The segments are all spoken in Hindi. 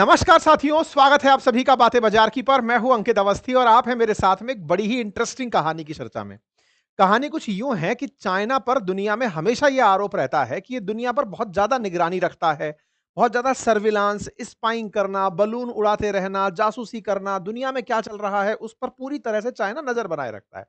नमस्कार साथियों, स्वागत है आप सभी का बातें बाजार की पर। मैं हूं अंकित अवस्थी और आप हैं मेरे साथ में एक बड़ी ही इंटरेस्टिंग कहानी की चर्चा में। कहानी कुछ यूं है कि चाइना पर दुनिया में हमेशा यह आरोप रहता है कि ये दुनिया पर बहुत ज्यादा निगरानी रखता है, बहुत ज्यादा सर्विलांस, स्पाइंग करना, बलून उड़ाते रहना, जासूसी करना, दुनिया में क्या चल रहा है उस पर पूरी तरह से चाइना नजर बनाए रखता है।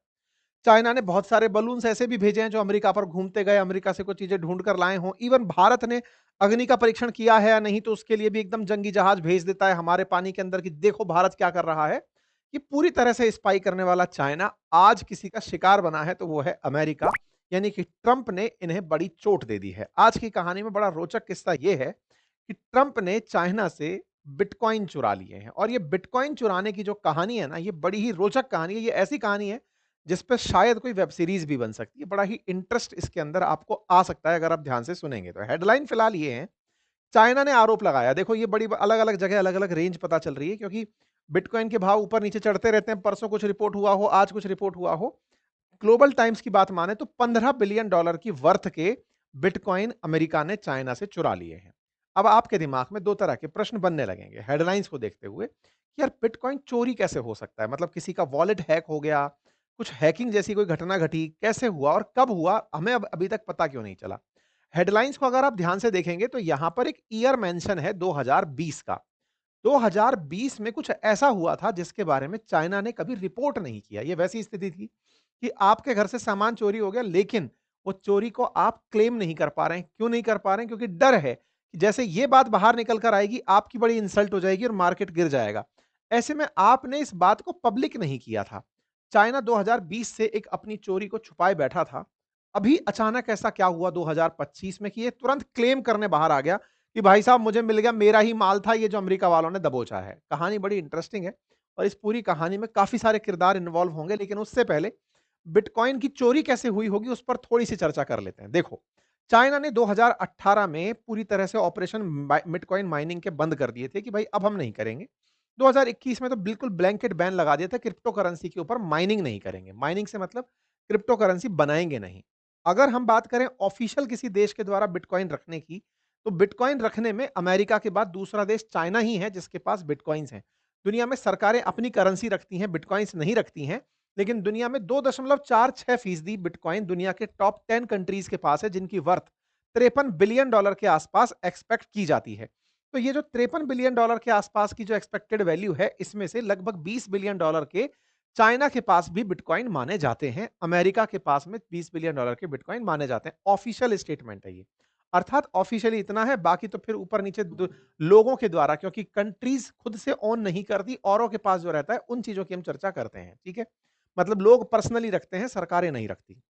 चाइना ने बहुत सारे बलून्स ऐसे भी भेजे हैं जो अमेरिका पर घूमते गए, अमेरिका से कुछ चीजें ढूंढ कर लाए हों। इवन भारत ने अग्नि का परीक्षण किया है या नहीं तो उसके लिए भी एकदम जंगी जहाज भेज देता है हमारे पानी के अंदर कि देखो भारत क्या कर रहा है। कि पूरी तरह से स्पाई करने वाला चाइना आज किसी का शिकार बना है तो वो है अमेरिका। यानी कि ट्रंप ने इन्हें बड़ी चोट दे दी है। आज की कहानी में बड़ा रोचक किस्सा यह है कि ट्रंप ने चाइना से बिटकॉइन चुरा लिए हैं और ये बिटकॉइन चुराने की जो कहानी है ना, ये बड़ी ही रोचक कहानी है। ये ऐसी कहानी है जिस पे शायद कोई वेब सीरीज भी बन सकती है। बड़ा ही इंटरेस्ट इसके अंदर आपको आ सकता है अगर आप ध्यान से सुनेंगे तो। हेडलाइन फिलहाल ये है, चाइना ने आरोप लगाया। देखो ये बड़ी अलग-अलग जगह अलग-अलग रेंज पता चल रही है क्योंकि बिटकॉइन के भाव ऊपर नीचे चढ़ते रहते हैं। परसों कुछ रिपोर्ट हुआ हो, आज कुछ रिपोर्ट हुआ हो। ग्लोबल टाइम्स की बात माने तो $15 बिलियन की वर्थ के बिटकॉइन अमेरिका ने चाइना से चुरा लिए हैं। अब आपके दिमाग में दो तरह के प्रश्न बनने लगेंगे हेडलाइंस को देखते हुए कि यार बिटकॉइन चोरी कैसे हो सकता है? मतलब किसी का वॉलेट हैक हो गया, कुछ हैकिंग जैसी कोई घटना घटी, कैसे हुआ और कब हुआ? हमें अब अभी तक पता क्यों नहीं चला? हेडलाइंस को अगर आप ध्यान से देखेंगे तो यहां पर एक ईयर मेंशन है 2020 का। 2020 में कुछ ऐसा हुआ था जिसके बारे में चाइना ने कभी रिपोर्ट नहीं किया। ये वैसी स्थिति थी कि आपके घर से सामान चोरी हो गया लेकिन वो चोरी को आप क्लेम नहीं कर पा रहे हैं। क्यों नहीं कर पा रहे हैं? क्योंकि डर है कि जैसे ये बात बाहर निकल कर आएगी आपकी बड़ी इंसल्ट हो जाएगी और मार्केट गिर जाएगा। ऐसे में आपने इस बात को पब्लिक नहीं किया था। चाइना 2020 से एक अपनी चोरी को छुपाए बैठा था। अभी अचानक ऐसा क्या हुआ 2025 में कि ये तुरंत क्लेम करने बाहर आ गया कि भाई साहब मुझे मिल गया, मेरा ही माल था ये जो अमेरिका वालों ने दबोचा है। कहानी बड़ी इंटरेस्टिंग है और इस पूरी कहानी में काफ़ी सारे किरदार इन्वॉल्व होंगे, लेकिन उससे पहले बिटकॉइन की चोरी कैसे हुई होगी उस पर थोड़ी-सी चर्चा कर लेते हैं। देखो, चाइना ने 2018 में पूरी तरह से ऑपरेशन बिटकॉइन माइनिंग के बंद कर दिए थे कि भाई अब हम नहीं करेंगे। 2021 में तो बिल्कुल ब्लैंकेट बैन लगा दिया था, क्रिप्टो करेंसी के ऊपर माइनिंग नहीं करेंगे। माइनिंग से मतलब क्रिप्टो करेंसी बनाएँगे नहीं। अगर हम बात करें ऑफिशियल किसी देश के द्वारा बिटकॉइन रखने की, तो बिटकॉइन रखने में अमेरिका के बाद दूसरा देश चाइना ही है जिसके पास बिटकॉइन्स हैं। दुनिया में सरकारें अपनी करेंसी रखती हैं, बिटकॉइन्स नहीं रखती हैं, लेकिन दुनिया में 2.46% बिटकॉइन दुनिया के टॉप 10 कंट्रीज के पास है जिनकी वर्थ $53 बिलियन के आसपास एक्सपेक्ट की जाती है। तो ये जो $53 बिलियन के आसपास की जो एक्सपेक्टेड वैल्यू है, इसमें से लगभग $20 बिलियन के चाइना के पास भी बिटकॉइन माने जाते हैं। अमेरिका के पास में $20 बिलियन के बिटकॉइन माने जाते हैं। ऑफिशियल स्टेटमेंट है ये। अर्थात ऑफिशियली इतना है, बाकी तो फिर ऊपर नीचे लोगों के द्वारा, क्योंकि कंट्रीज खुद से ओन नहीं करती, औरों के पास जो रहता है उन चीजों की हम चर्चा करते हैं। ठीक है, मतलब लोग पर्सनली रखते हैं, सरकारें नहीं रखती।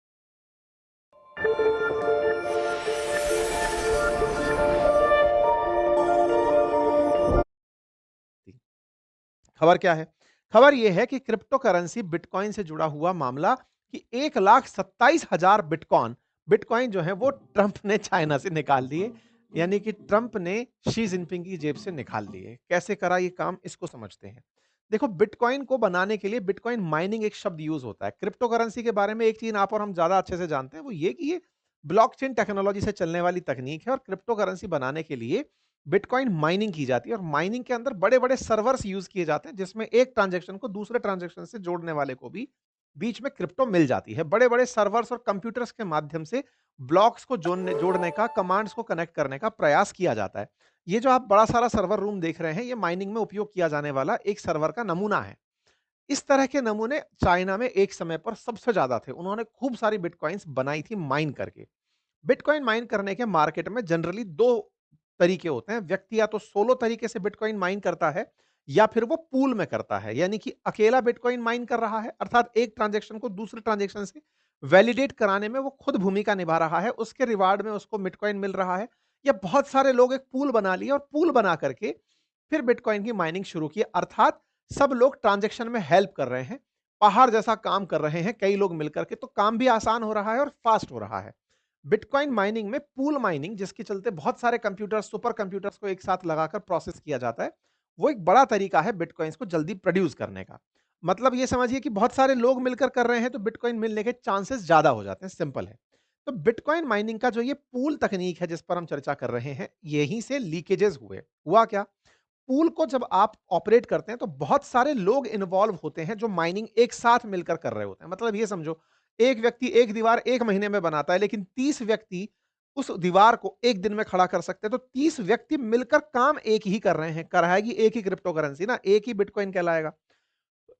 खबर क्या है? खबर यह है कि क्रिप्टो करेंसी बिटकॉइन से जुड़ा हुआ मामला कि 1,27,000 बिटकॉइन बिटकॉइन जो है वो ट्रंप ने चाइना से निकाल लिए। यानी कि ट्रंप ने शी जिनपिंग की जेब से निकाल लिए। कैसे करा ये काम, इसको समझते हैं। देखो, बिटकॉइन को बनाने के लिए बिटकॉइन माइनिंग एक शब्द यूज होता है। क्रिप्टो करेंसी के बारे में एक चीज आप और हम ज्यादा अच्छे से जानते हैं, वो ये कि ये ब्लॉकचेन टेक्नोलॉजी से चलने वाली तकनीक है और क्रिप्टो करेंसी बनाने के लिए बिटकॉइन माइनिंग की जाती है और माइनिंग के अंदर बड़े-बड़े सर्वर्स यूज किए जाते हैं जिसमें एक ट्रांजैक्शन को दूसरे ट्रांजैक्शन से जोड़ने वाले को भी बीच में क्रिप्टो मिल जाती है। बड़े-बड़े सर्वर्स और कंप्यूटर्स के माध्यम से ब्लॉक्स को जोड़ने का, कमांड्स को कनेक्ट करने का प्रयास किया जाता है। ये जो आप बड़ा सारा सर्वर रूम देख रहे हैं, ये माइनिंग में उपयोग किया जाने वाला एक सर्वर का नमूना है। इस तरह के नमूने चाइना में एक समय पर सबसे ज्यादा थे। उन्होंने खूब सारी बिटकॉइंस बनाई थी माइन करके। बिटकॉइन माइन करने के मार्केट में जनरली 2 तरीके होते हैं। व्यक्ति या तो सोलो तरीके से बिटकॉइन माइन करता है या फिर वो पूल में करता है। यानी कि अकेला बिटकॉइन माइन कर रहा है, अर्थात एक ट्रांजैक्शन को दूसरे ट्रांजैक्शन से वैलिडेट कराने में वो खुद भूमिका निभा रहा है, उसके रिवार्ड में उसको बिटकॉइन मिल रहा है। या बहुत सारे लोग एक पूल बना लिए और पूल बना करके फिर बिटकॉइन की माइनिंग शुरू की। अर्थात सब लोग ट्रांजैक्शन में हेल्प कर रहे हैं, पहाड़ जैसा काम कर रहे हैं कई लोग मिलकर के, तो काम भी आसान हो रहा है और फास्ट हो रहा है। बिटकॉइन माइनिंग में पूल माइनिंग, जिसके चलते बहुत सारे कंप्यूटर्स, सुपर कंप्यूटर्स को एक साथ लगाकर प्रोसेस किया जाता है, वो एक बड़ा तरीका है बिटकॉइंस को जल्दी प्रोड्यूस करने का। मतलब ये समझिए कि बहुत सारे लोग मिलकर कर रहे हैं तो बिटकॉइन मिलने के चांसेस ज्यादा हो जाते हैं। सिंपल है। तो बिटकॉइन माइनिंग का जो ये पूल तकनीक है जिस पर हम चर्चा कर रहे हैं, यहीं से लीकेजेस हुए। हुआ क्या? पूल को जब आप ऑपरेट करते हैं तो बहुत सारे लोग इन्वॉल्व होते हैं जो माइनिंग एक साथ मिलकर कर रहे होते हैं। मतलब ये समझो, एक व्यक्ति एक दीवार 1 महीने में बनाता है, लेकिन 30 व्यक्ति उस दीवार को 1 दिन में खड़ा कर सकते हैं। तो 30 व्यक्ति मिलकर काम एक ही कर रहे हैं, कराएगी एक ही क्रिप्टो करेंसी ना, एक ही बिटकॉइन कहलाएगा।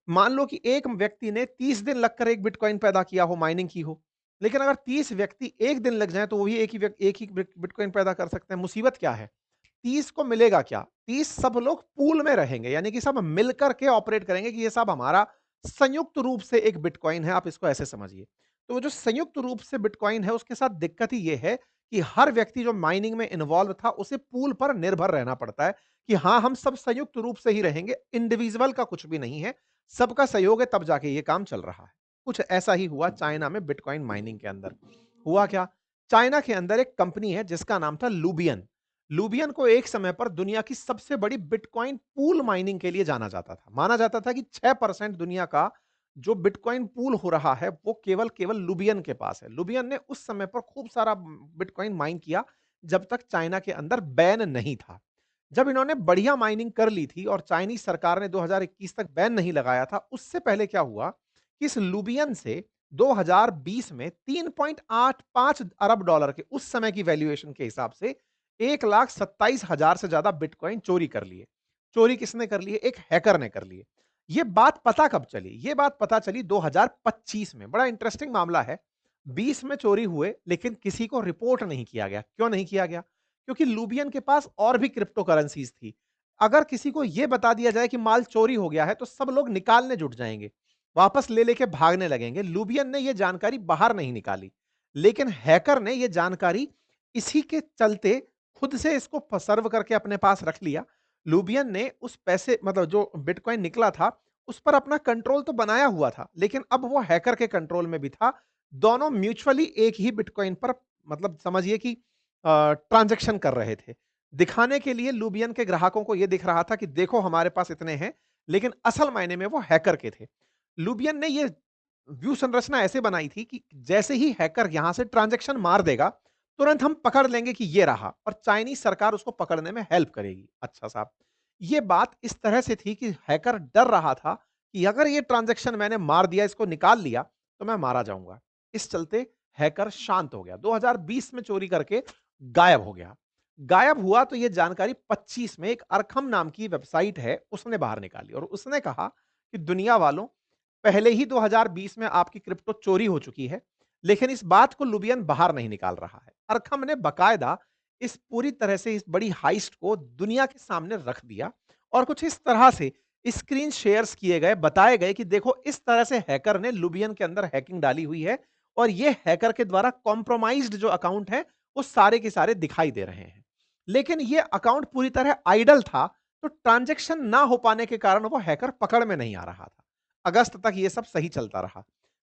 मान लो कि एक व्यक्ति ने 30 दिन लगकर एक बिटकॉइन पैदा किया हो, माइनिंग की हो। लेकिन अगर 30 व्यक्ति 1 दिन लग जाएँ तो वो भी एक ही बिटकॉइन पैदा कर सकते हैं। मुसीबत क्या है? 30 को मिलेगा क्या? 30 सब लोग पूल में रहेंगे, यानी कि सब मिलकर के ऑपरेट करेंगे कि ये सब हमारा संयुक्त रूप से एक बिटकॉइन है, आप इसको ऐसे समझिए। तो वो जो संयुक्त रूप से बिटकॉइन है, उसके साथ दिक्कत ही ये है कि हर व्यक्ति जो माइनिंग में इन्वॉल्व था, उसे पूल पर निर्भर रहना पड़ता है कि हाँ, हम सब संयुक्त रूप से ही रहेंगे, इंडिविजुअल का कुछ भी नहीं है, सबका सहयोग है तब जाके ये काम चल रहा है। कुछ ऐसा ही हुआ चाइना में बिटकॉइन माइनिंग के अंदर। हुआ क्या? चाइना के अंदर एक कंपनी है जिसका नाम था लूबियन। लूबियन को एक समय पर दुनिया की सबसे बड़ी बिटकॉइन पूल माइनिंग के लिए जाना जाता था। माना जाता था कि 6% दुनिया का जो बिटकॉइन पूल हो रहा है, वो केवल केवल लूबियन के पास है। लूबियन ने उस समय पर खूब सारा बिटकॉइन माइन किया, जब तक चाइना के अंदर बैन नहीं था। जब इन्होंने बढ़िया माइनिंग कर ली थी और चाइनीज सरकार ने 2021 तक बैन नहीं लगाया था, उससे पहले क्या हुआ कि इस लूबियन से 2020 में 3.85 अरब डॉलर के उस समय की वैल्यूएशन के हिसाब से 1,27,000 से ज्यादा बिटकॉइन चोरी कर लिए। चोरी किसने कर लिए? एक हैकर ने कर लिए। ये बात पता कब चली? ये बात पता चली 2025 में। बड़ा इंटरेस्टिंग मामला है। 20 में चोरी हुए, लेकिन किसी को रिपोर्ट नहीं किया गया। क्यों नहीं किया गया? क्योंकि लूबियन के पास और भी क्रिप्टो करेंसीज थी। अगर किसी को यह बता दिया जाए कि माल चोरी हो गया है, तो सब लोग निकालने जुट जाएंगे, वापस ले लेके भागने लगेंगे। लूबियन ने यह जानकारी बाहर नहीं निकाली, लेकिन हैकर ने यह जानकारी इसी के चलते खुद से इसको सर्व करके अपने पास रख लिया। लूबियन ने उस पैसे, मतलब जो बिटकॉइन निकला था, उस पर अपना कंट्रोल तो बनाया हुआ था, लेकिन अब वो हैकर के कंट्रोल में भी था। दोनों म्यूचुअली एक ही बिटकॉइन पर, मतलब समझिए कि ट्रांजैक्शन कर रहे थे। दिखाने के लिए लूबियन के ग्राहकों को यह दिख रहा था कि देखो हमारे पास इतने हैं, लेकिन असल मायने में वो हैकर के थे। लूबियन ने ये व्यू संरचना ऐसे बनाई थी कि जैसे ही हैकर यहां से ट्रांजैक्शन मार देगा, तुरंत हम पकड़ लेंगे कि ये रहा, और चाइनीज सरकार उसको पकड़ने में हेल्प करेगी। अच्छा साहब, ये बात इस तरह से थी कि हैकर डर रहा था कि अगर ये ट्रांजैक्शन मैंने मार दिया, इसको निकाल लिया, तो मैं मारा जाऊंगा। इस चलते हैकर शांत हो गया, 2020 में चोरी करके गायब हो गया। गायब हुआ तो यह जानकारी 25 में एक अरखम नाम की वेबसाइट है, उसने बाहर निकाली और उसने कहा कि दुनिया वालों, पहले ही 2020 में आपकी क्रिप्टो चोरी हो चुकी है, लेकिन इस बात को लुबियन बाहर नहीं निकाल रहा है। अरखम ने बकायदा इस पूरी तरह से इस बड़ी हाइस्ट को दुनिया के सामने रख दिया और कुछ इस तरह से स्क्रीन शेयर्स किए गए, बताए गए कि देखो इस तरह से हैकर ने लुबियन के अंदर हैकिंग डाली हुई है और ये हैकर के द्वारा कॉम्प्रोमाइज्ड जो अकाउंट है, वो सारे के सारे दिखाई दे रहे हैं। लेकिन ये अकाउंट पूरी तरह आइडल था, तो ट्रांजैक्शन ना हो पाने के कारण वो हैकर पकड़ में नहीं आ रहा था। अगस्त तक ये सब सही चलता रहा।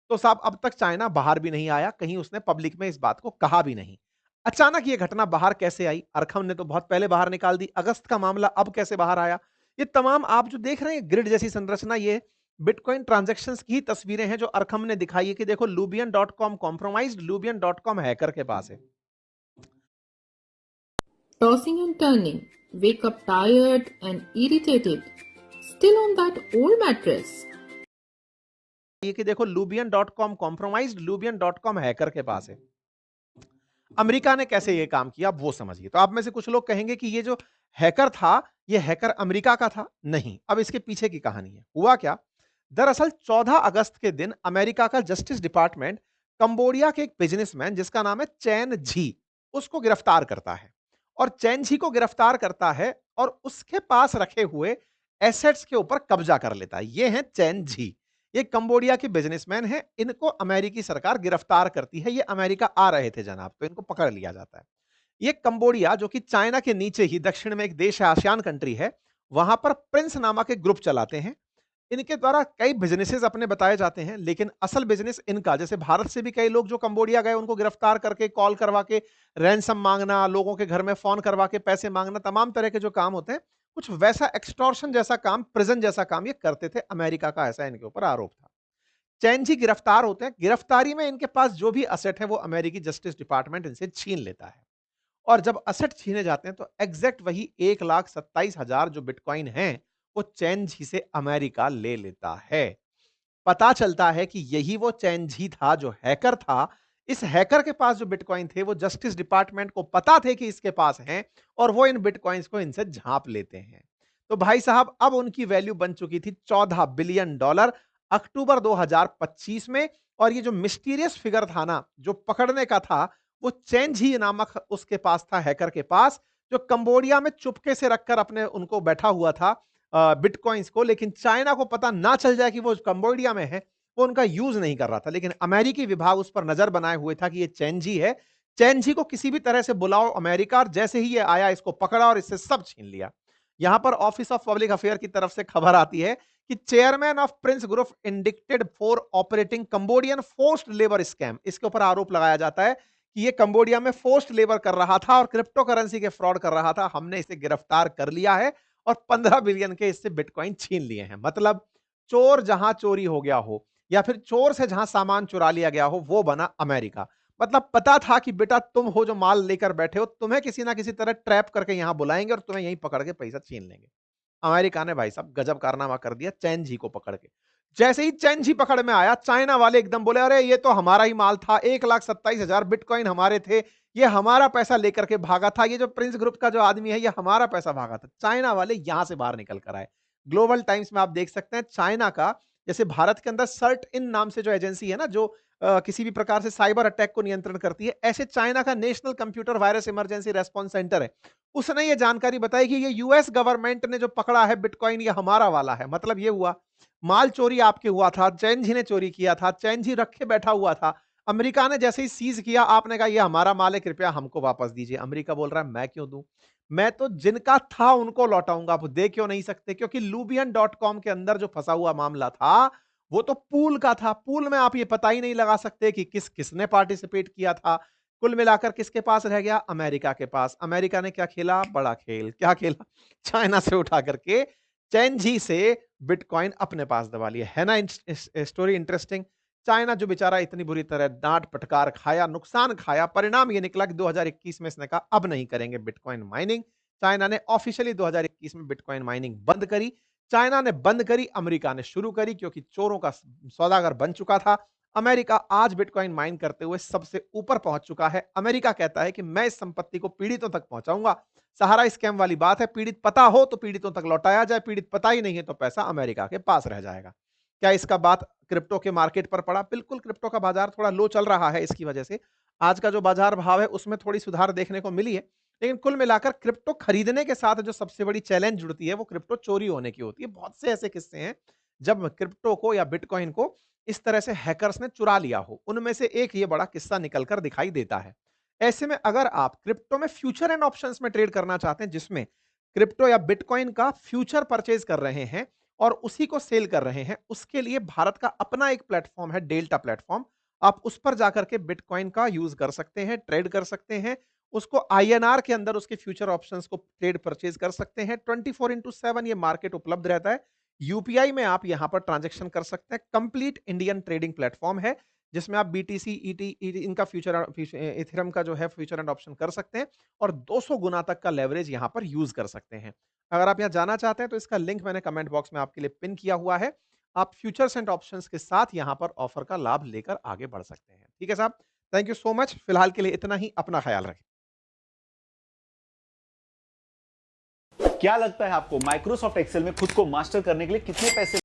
तो साहब, अब तक चाइना बाहर भी नहीं आया, कहीं उसने पब्लिक में इस बात को कहा भी नहीं। अचानक ये घटना बाहर कैसे आई? अरखम ने तो बहुत पहले बाहर निकाल दी। अगस्त का मामला अब कैसे बाहर आया? ये तमाम आप जो देख रहे हैं ग्रिड जैसी संरचना, ये बिटकॉइन ट्रांजैक्शंस की ही तस्वीरें हैं जो अरखम ने दिखाई है कि देखो Lubian dot com compromised, Lubian dot com hacker के पास है। Tossing and turning, wake up tired and irritated, still on that old mattress. ये कि देखो Lubian dot com compromised, Lubian dot com hacker के पास है। अमेरिका ने कैसे ये काम किया, अब वो समझिए। तो आप में से कुछ लोग कहेंगे कि ये जो हैकर था, ये हैकर अमेरिका का था। नहीं, अब इसके पीछे की कहानी है। हुआ क्या? दरअसल 14 अगस्त के दिन अमेरिका का जस्टिस डिपार्टमेंट कंबोडिया के एक बिजनेसमैन जिसका नाम है चैन झी, उसको गिरफ्तार करता है। और चैन झी को गिरफ्तार करता है और उसके पास रखे हुए एसेट्स के ऊपर कब्जा कर लेता है। ये हैं चैन झी, ये कंबोडिया के बिजनेसमैन हैं। इनको अमेरिकी सरकार गिरफ्तार करती है। ये अमेरिका आ रहे थे जनाब, तो इनको पकड़ लिया जाता है। ये कंबोडिया, जो कि चाइना के नीचे ही दक्षिण में एक देश है, आसियान कंट्री है, वहां पर प्रिंस नामक एक ग्रुप चलाते हैं। इनके द्वारा कई बिजनेसेस अपने बताए जाते हैं, लेकिन असल बिजनेस इनका, जैसे भारत से भी कई लोग जो कंबोडिया गए उनको गिरफ्तार करके कॉल करवा के रैंसम मांगना, लोगों के घर में फोन करवा के पैसे मांगना, तमाम तरह के जो काम होते हैं, कुछ वैसा एक्सटॉर्शन जैसा काम, प्रिजन जैसा काम ये करते थे। अमेरिका का ऐसा इनके ऊपर आरोप था। चैन जी गिरफ्तार होते हैं। गिरफ्तारी में इनके पास जो भी असेट है वो अमेरिकी जस्टिस डिपार्टमेंट इनसे छीन लेता है और जब असेट छीने जाते हैं तो एग्जैक्ट वही 1,27,000 जो बिटकॉइन हैं, वो चैन झी से अमेरिका ले लेता है। पता चलता है कि यही वो चैन झी था जो हैकर था। इस हैकर के पास जो बिटकॉइन थे वो जस्टिस डिपार्टमेंट को पता थे कि इसके पास हैं और वो इन बिटकॉइंस को इनसे झांप लेते हैं। तो भाई साहब अब उनकी वैल्यू बन चुकी थी 14 बिलियन डॉलर अक्टूबर 2025 में। और ये जो मिस्टीरियस फिगर था ना जो पकड़ने का था, वो चैन झी नामक उसके पास था, हैकर के पास, जो कंबोडिया में चुपके से रखकर अपने उनको बैठा हुआ था बिटकॉइंस को। लेकिन चाइना को पता ना चल जाए कि वो कंबोडिया में है, वो उनका यूज नहीं कर रहा था। लेकिन अमेरिकी विभाग उस पर नजर बनाए हुए था कि ये चैनजी है, चैनजी को किसी भी तरह से बुलाओ अमेरिका। और जैसे ही ये आया इसको पकड़ा और इससे सब छीन लिया। यहां पर ऑफिस ऑफ पब्लिक अफेयर की तरफ से खबर आती है कि chairman of Prince group indicted for operating Cambodian forced labour scam, इसके ऊपर आरोप लगाया जाता है कि ये कंबोडिया में फोर्स्ड लेबर कर रहा था और क्रिप्टो करेंसी के फ्रॉड कर रहा था। हमने इसे गिरफ्तार कर लिया है और 15 बिलियन के इससे बिटकॉइन छीन लिए हैं। मतलब चोर जहां चोरी हो गया हो या फिर चोर से जहां सामान चुरा लिया गया हो, वो बना अमेरिका। मतलब पता था कि बेटा तुम हो जो माल लेकर बैठे हो, तुम्हें किसी ना किसी तरह ट्रैप करके यहां बुलाएंगे और तुम्हें यहीं पकड़ के पैसा छीन लेंगे। अमेरिका ने भाई साहब गजब कारनामा कर दिया चैन झी को पकड़ के। जैसे ही चैन झी पकड़ में आया, चाइना वाले एकदम बोले अरे ये तो हमारा ही माल था, 1,27,000 बिटकॉइन हमारे थे, ये हमारा पैसा लेकर के भागा था, ये जो प्रिंस ग्रुप का जो आदमी है ये हमारा पैसा भागा था। चाइना वाले यहां से बाहर निकल कर आए। ग्लोबल टाइम्स में आप देख सकते हैं चाइना का, जैसे भारत के अंदर सर्ट इन नाम से जो एजेंसी है ना जो किसी भी प्रकार से साइबर अटैक को नियंत्रण करती है, ऐसे चाइना का national computer virus emergency response centre है। उसने ये जानकारी बताई कि ये यूएस गवर्नमेंट ने जो पकड़ा है बिटकॉइन ये हमारा वाला है। मतलब ये हुआ माल चोरी आपके हुआ था, चैन झी ने चोरी किया था, चैन झी रखे बैठा हुआ था। अमेरिका ने जैसे ही सीज किया, आपने कहा ये हमारा माल है, कृपया हमको वापस दीजिए। अमेरिका बोल रहा है मैं क्यों दूं, मैं तो जिनका था उनको लौटाऊंगा, आप दे क्यों नहीं सकते? क्योंकि लूबियन डॉट कॉम के अंदर जो फंसा हुआ मामला था वो तो पूल का था। पूल में आप ये पता ही नहीं लगा सकते कि किसने पार्टिसिपेट किया था। कुल मिलाकर किसके पास रह गया? अमेरिका के पास। अमेरिका ने क्या खेला? बड़ा खेल। क्या खेला? चाइना से उठा करके चैन झी से बिटकॉइन अपने पास दबा लिया। है ना स्टोरी इंटरेस्टिंग? चाइना जो बेचारा इतनी बुरी तरह डांट फटकार खाया, नुकसान खाया, परिणाम ये निकला कि 2021 में इसने कहा अब नहीं करेंगे बिटकॉइन माइनिंग। चाइना ने ऑफिशियली 2021 में बिटकॉइन माइनिंग बंद करी। चाइना ने बंद करी, अमेरिका ने शुरू करी, क्योंकि चोरों का सौदागर बन चुका था। अमेरिका आज बिटकॉइन माइन करते हुए सबसे ऊपर पहुंच चुका है। अमेरिका कहता है कि मैं इस संपत्ति को पीड़ितों तक पहुंचाऊंगा। सहारा स्कैम वाली बात है, पीड़ित पता हो तो पीड़ितों तक लौटाया जाए, पीड़ित पता ही नहीं है तो पैसा अमेरिका के पास रह जाएगा। क्या इसका बात क्रिप्टो के मार्केट पर पड़ा? बिल्कुल, क्रिप्टो का बाजार थोड़ा लो चल रहा है। इसकी वजह से आज का जो बाजार भाव है उसमें थोड़ी सुधार देखने को मिली है। लेकिन कुल मिलाकर क्रिप्टो खरीदने के साथ जो सबसे बड़ी चैलेंज जुड़ती है वो क्रिप्टो चोरी होने की होती है। बहुत से ऐसे किस्से हैं जब क्रिप्टो को या बिटकॉइन को इस तरह से हैकर्स ने चुरा लिया हो। उनमें से एक ये बड़ा किस्सा निकल कर दिखाई देता है। ऐसे में अगर आप क्रिप्टो में फ्यूचर एंड ऑप्शंस में ट्रेड करना चाहते हैं, जिसमें क्रिप्टो या बिटकॉइन का फ्यूचर परचेज कर रहे हैं और उसी को सेल कर रहे हैं, उसके लिए भारत का अपना एक प्लेटफॉर्म है, डेल्टा प्लेटफॉर्म। आप उस पर जाकर के बिटकॉइन का यूज कर सकते हैं, ट्रेड कर सकते हैं, उसको आईएनआर के अंदर उसके फ्यूचर ऑप्शंस को ट्रेड परचेज कर सकते हैं। 24/7 ये मार्केट उपलब्ध रहता है। यूपीआई में आप यहां पर ट्रांजैक्शन कर सकते हैं। कंप्लीट इंडियन ट्रेडिंग प्लेटफॉर्म है जिसमें आप बीटीसी ईटी इनका फ्यूचर इथेरियम का जो है फ्यूचर एंड ऑप्शन कर सकते हैं और 200 गुना तक का लेवरेज यहां पर यूज कर सकते हैं। अगर आप यहां जाना चाहते हैं तो इसका लिंक मैंने कमेंट बॉक्स में आपके लिए पिन किया हुआ है। आप फ्यूचर्स एंड ऑप्शंस के साथ यहां पर ऑफर का लाभ लेकर आगे बढ़ सकते हैं। ठीक है साहब, थैंक यू सो मच। फिलहाल के लिए इतना ही। अपना ख्याल रखें। क्या लगता है आपको माइक्रोसॉफ्ट एक्सेल में खुद को मास्टर करने के लिए कितने पैसे